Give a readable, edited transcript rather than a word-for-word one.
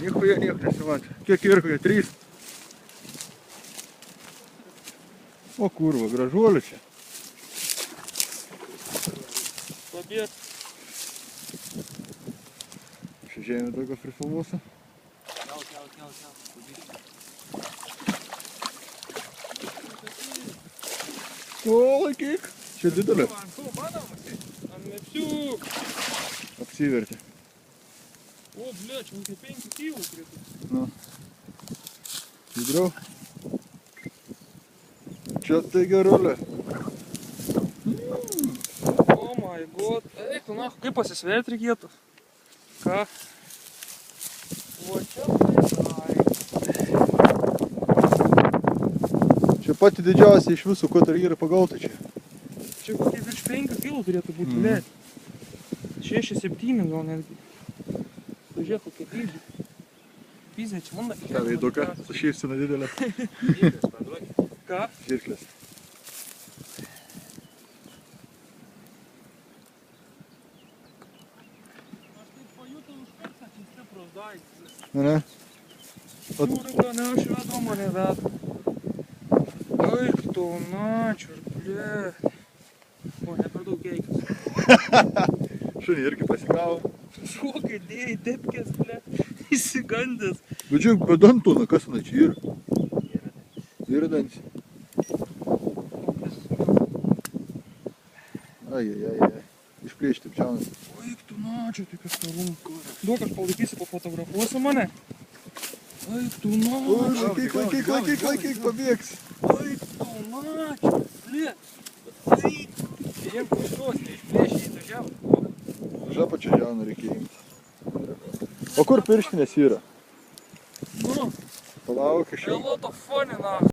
Nichuja nieko nesimatė. Kiek yra, kokie 3? O kurva, gražuolė čia. Pabėt. Čia žemė daugiau prifilmuosiu. Kel. O, laikyk. Čia didelė. Ant mepsiuk. Apsivertė. O, bля, čia kokie 5 kilų krito. Nu. Hidriau. Čia tai gerulė. Oh my god. Eik, tu nahu, kaip pasisvert reikėtų? Ką? O, čia tai. Čia pati didžiausia iš visų, ko dar yra pagauta čia. Čia kokie virš 5 kilų turėtų būti, bля. 6-7 gal netgi. Pažiūrėk, kokie dydžiai. Pizė, čia man Ta veiduka, su šypsena didelė. Ką? Žirklės. Aš taip pajutau už kartą, kai stiprus daiktas. Ne? Jūrinka, ne, aš vedu mane vedu. Eik tu, načiur, bля. O, ne per daug eikis. Šunį irgi pasigavo. Šuo, kai dėjai tepkės, bля. Įsigandęs. Bet žiūrėk, be dantų, na kas na čia yra? Yra dantys. Ai. Išplėšti, apčiaunas. Eik tu, načiur, tai kas tavum. Duok, aš palaikysiu, pafotografuosi mane. Eik tu, načiur. Laikyk, pabėgs. Eik tu, načiur, bля. Eik. Jiem kažkos, neišplėšiai, įtažiavo. Žapą čia jauną reikia imti. O kur pirštinės yra? Nu, Palauk, aš jau. Eloto fonė, na.